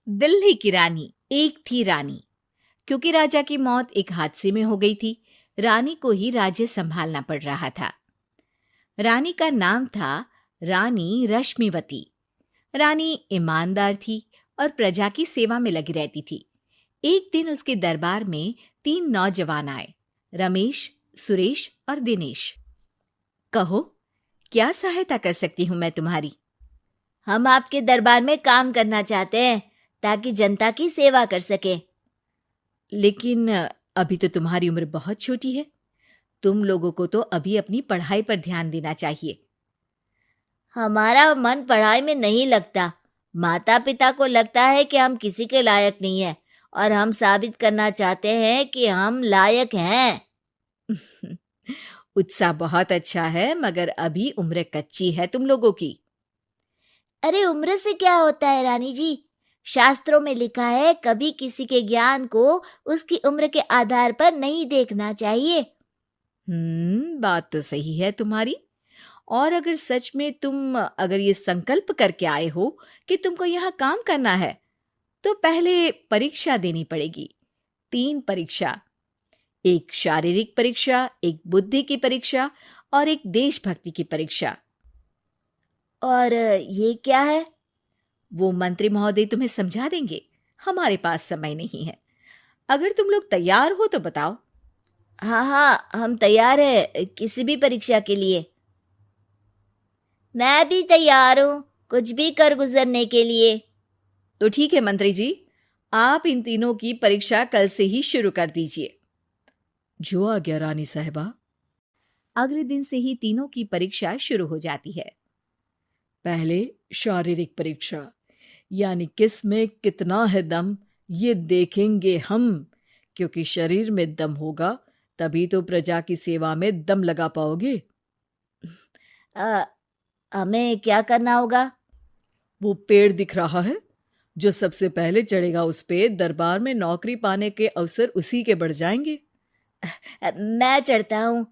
दिल्ली की रानी। एक थी रानी। क्योंकि राजा की मौत एक हादसे में हो गई थी, रानी को ही राज्य संभालना पड़ रहा था। रानी का नाम था रानी रश्मिवती। रानी ईमानदार थी और प्रजा की सेवा में लगी रहती थी। एक दिन उसके दरबार में 3 नौजवान आए, रमेश, सुरेश और दिनेश। कहो, क्या सहायता कर सकती हूँ मैं तुम्हारी? हम आपके दरबार में काम करना चाहते हैं ताकि जनता की सेवा कर सके। लेकिन अभी तो तुम्हारी उम्र बहुत छोटी है। तुम लोगों को तो अभी अपनी पढ़ाई पर ध्यान देना चाहिए। हमारा मन पढ़ाई में नहीं लगता। माता पिता को लगता है कि हम किसी के लायक नहीं हैं और हम साबित करना चाहते हैं कि हम लायक हैं। उत्साह बहुत अच्छा है, मगर अभी उम्र कच्ची है तुम लोगों की। अरे उम्र से क्या होता है रानी जी? शास्त्रों में लिखा है कभी किसी के ज्ञान को उसकी उम्र के आधार पर नहीं देखना चाहिए। बात तो सही है तुम्हारी। और अगर सच में तुम अगर ये संकल्प करके आए हो कि तुमको यहाँ काम करना है, तो पहले परीक्षा देनी पड़ेगी। 3 परीक्षा, एक शारीरिक परीक्षा, एक बुद्धि की परीक्षा और एक देशभक्ति की परीक्षा। और ये क्या है? वो मंत्री महोदय तुम्हें समझा देंगे। हमारे पास समय नहीं है। अगर तुम लोग तैयार हो तो बताओ। हाँ, हम तैयार है किसी भी परीक्षा के लिए। मैं भी तैयार हूँ कुछ भी कर गुजरने के लिए। तो ठीक है मंत्री जी, आप इन तीनों की परीक्षा कल से ही शुरू कर दीजिए। जो आ गया रानी साहिबा। अगले दिन से ही तीनों की परीक्षा शुरू हो जाती है। पहले शारीरिक परीक्षा, यानी किस में कितना है दम, ये देखेंगे हम। क्योंकि शरीर में दम होगा तभी तो प्रजा की सेवा में दम लगा पाओगे। हमें क्या करना होगा? वो पेड़ दिख रहा है, जो सबसे पहले चढ़ेगा उस पे दरबार में नौकरी पाने के अवसर उसी के बढ़ जाएंगे। मैं चढ़ता हूँ।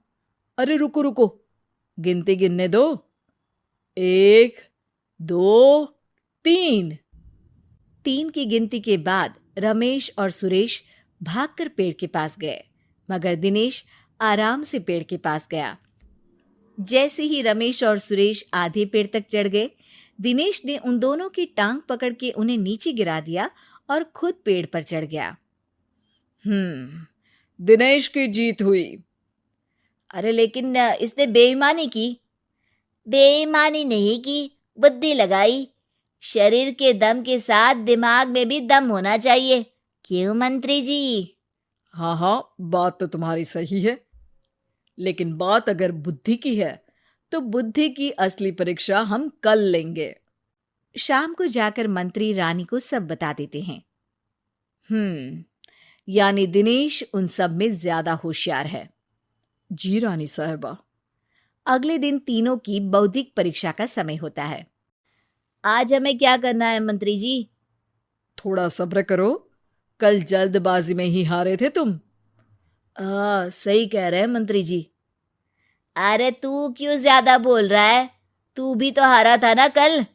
अरे रुको रुको, गिनती गिनने दो। 1, 2, 3। 3 की गिनती के बाद रमेश और सुरेश भागकर पेड़ के पास गए, मगर दिनेश आराम से पेड़ के पास गया। जैसे ही रमेश और सुरेश आधे पेड़ तक चढ़ गए, दिनेश ने उन दोनों की टांग पकड़ के उन्हें नीचे गिरा दिया और खुद पेड़ पर चढ़ गया। दिनेश की जीत हुई। अरे लेकिन इसने बेईमानी की। बेईमानी नहीं की, बुद्धि लगाई। शरीर के दम के साथ दिमाग में भी दम होना चाहिए। क्यों मंत्री जी? हाँ, बात तो तुम्हारी सही है। लेकिन बात अगर बुद्धि की है तो बुद्धि की असली परीक्षा हम कल लेंगे। शाम को जाकर मंत्री रानी को सब बता देते हैं। यानी दिनेश उन सब में ज्यादा होशियार है। जी रानी साहिबा। अगले दिन तीनों की बौद्धिक परीक्षा का समय होता है। आज हमें क्या करना है मंत्री जी? थोड़ा सब्र करो, कल जल्दबाजी में ही हारे थे तुम। सही कह रहे हैं मंत्री जी। अरे तू क्यों ज्यादा बोल रहा है? तू भी तो हारा था ना कल।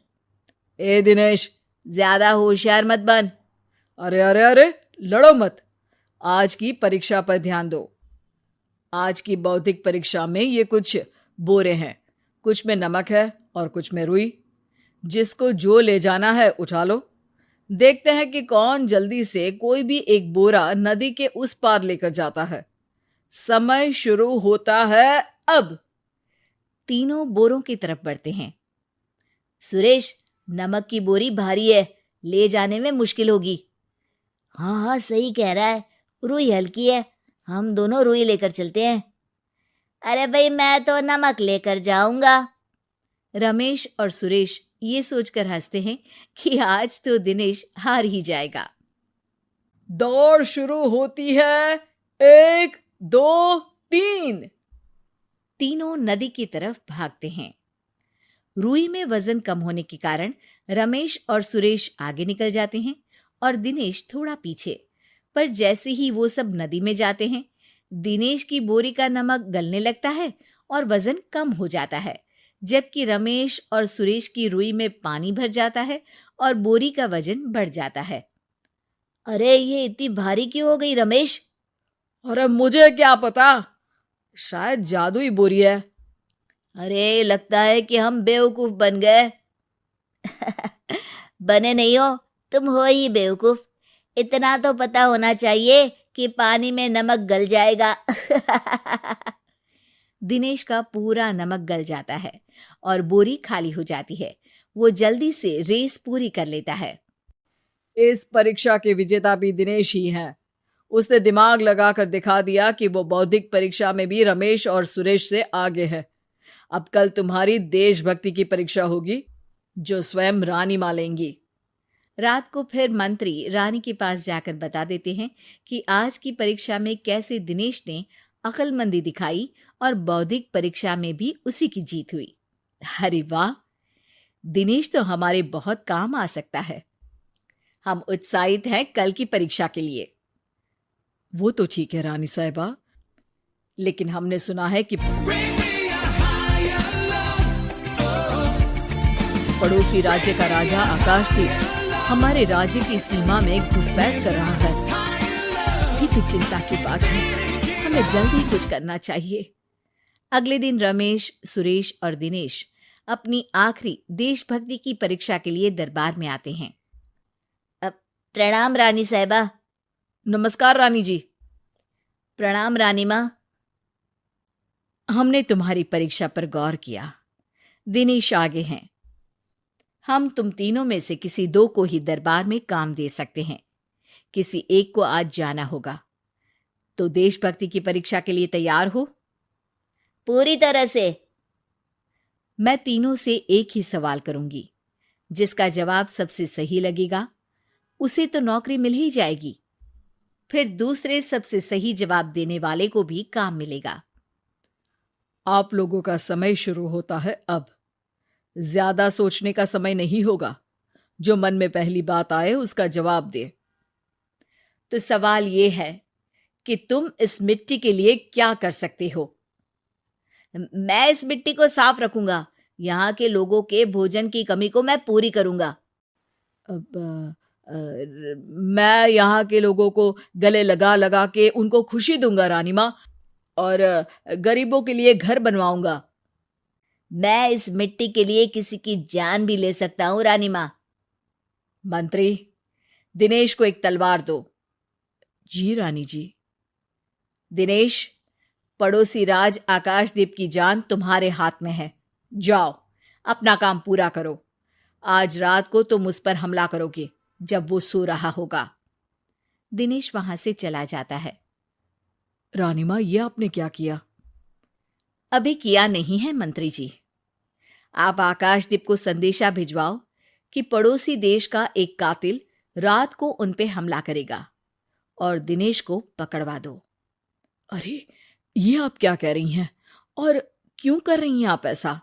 ए दिनेश, ज्यादा होशियार मत बन। अरे लड़ो मत। आज की परीक्षा पर ध्यान दो। आज की बौद्धिक परीक्षा में ये कुछ बोरे हैं, कुछ में नमक है और कुछ में रुई। जिसको जो ले जाना है उठा लो। देखते हैं कि कौन जल्दी से कोई भी एक बोरा नदी के उस पार लेकर जाता है। समय शुरू होता है अब। तीनों बोरों की तरफ बढ़ते हैं। सुरेश, नमक की बोरी भारी है, ले जाने में मुश्किल होगी। हाँ, सही कह रहा है। रुई हल्की है, हम दोनों रुई लेकर चलते हैं। अरे भाई, मैं तो नमक लेकर जाऊंगा। रमेश और सुरेश ये सोचकर हंसते हैं कि आज तो दिनेश हार ही जाएगा। दौड़ शुरू होती है। 1, 2, 3। तीनों नदी की तरफ भागते हैं। रुई में वजन कम होने के कारण रमेश और सुरेश आगे निकल जाते हैं और दिनेश थोड़ा पीछे। पर जैसे ही वो सब नदी में जाते हैं, दिनेश की बोरी का नमक गलने लगता है और वजन कम हो जाता है, जबकि रमेश और सुरेश की रुई में पानी भर जाता है और बोरी का वजन बढ़ जाता है। अरे ये इतनी भारी क्यों हो गई रमेश? अरे मुझे क्या पता, शायद जादुई बोरी है। अरे लगता है कि हम बेवकूफ बन गए। बने नहीं हो, तुम हो ही बेवकूफ। इतना तो पता होना चाहिए कि पानी में नमक गल जाएगा। दिनेश का पूरा नमक गल जाता है और बोरी खाली हो जाती है। वो जल्दी से रेस पूरी कर लेता है। इस परीक्षा के विजेता भी दिनेश ही हैं। उसने दिमाग लगाकर दिखा दिया कि वो बौद्धिक परीक्षा में भी रमेश और सुरेश से आगे है। अब कल तुम्हारी देशभक्ति की परीक्षा होगी, जो स्वयं रानी मां लेंगी। रात को फिर मंत्री रानी के पास जाकर बता देते हैं कि आज की परीक्षा में कैसे दिनेश ने अक्लमंदी दिखाई और बौद्धिक परीक्षा में भी उसी की जीत हुई। अरे वाह, दिनेश तो हमारे बहुत काम आ सकता है। हम उत्साहित हैं कल की परीक्षा के लिए। वो तो ठीक है रानी साहिबा, लेकिन हमने सुना है कि पड़ोसी राज्य का राजा आकाशदीप हमारे राज्य की सीमा में घुसपैठ कर रहा है। ये तो चिंता की बात है, हमें जल्दी कुछ करना चाहिए। अगले दिन रमेश, सुरेश और दिनेश अपनी आखिरी देशभक्ति की परीक्षा के लिए दरबार में आते हैं। प्रणाम रानी साहिबा। नमस्कार रानी जी। प्रणाम रानी माँ। हमने तुम्हारी परीक्षा पर गौर किया। दिनेश आगे हैं। हम तुम तीनों में से किसी दो को ही दरबार में काम दे सकते हैं। किसी एक को आज जाना होगा। तो देशभक्ति की परीक्षा के लिए तैयार हो? पूरी तरह से। मैं तीनों से एक ही सवाल करूंगी। जिसका जवाब सबसे सही लगेगा उसे तो नौकरी मिल ही जाएगी। फिर दूसरे सबसे सही जवाब देने वाले को भी काम मिलेगा। आप लोगों का समय शुरू होता है अब। ज्यादा सोचने का समय नहीं होगा। जो मन में पहली बात आए उसका जवाब दे। तो सवाल यह है कि तुम इस मिट्टी के लिए क्या कर सकते हो? मैं इस मिट्टी को साफ रखूंगा। यहाँ के लोगों के भोजन की कमी को मैं पूरी करूंगा। मैं यहाँ के लोगों को गले लगा लगा के उनको खुशी दूंगा रानी माँ, और गरीबों के लिए घर बनवाऊंगा। मैं इस मिट्टी के लिए किसी की जान भी ले सकता हूँ रानी माँ। मंत्री, दिनेश को एक तलवार दो। जी रानी जी। दिनेश, पड़ोसी राज आकाशदीप की जान तुम्हारे हाथ में है। जाओ, अपना काम पूरा करो। आज रात को तुम उस पर हमला करोगे जब वो सो रहा होगा। दिनेश वहां से चला जाता है। रानी माँ, ये आपने क्या किया? अभी किया नहीं है मंत्री जी। आप आकाशदीप को संदेशा भिजवाओ कि पड़ोसी देश का एक कातिल रात को उन पे हमला करेगा और दिनेश को पकड़वा दो। अरे, ये आप क्या कह रही हैं? और क्यों कर रही हैं आप ऐसा?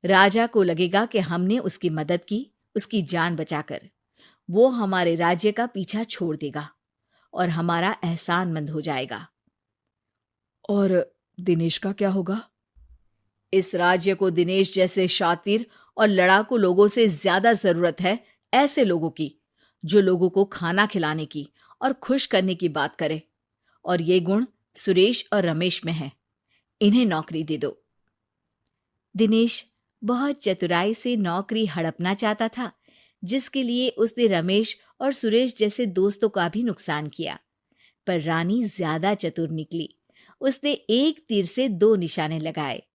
राजा को लगेगा कि हमने उसकी मदद की, उसकी जान बचाकर। वो हमारे राज्य का पीछा छोड़ देगा और हमारा एहसानमंद हो जाएगा। और दिनेश का क्या होगा? इस राज्य को दिनेश जैसे शातिर और लड़ाकू लोगों से ज्यादा जरूरत है, ऐसे लोगों की जो लोगों को खाना खिलाने की और खुश करने की बात करे। और ये गुण सुरेश और रमेश में है। इन्हें नौकरी दे दो। दिनेश बहुत चतुराई से नौकरी हड़पना चाहता था, जिसके लिए उसने रमेश और सुरेश जैसे दोस्तों का भी नुकसान किया। पर रानी ज्यादा चतुर निकली। उसने एक तीर से दो निशाने लगाए।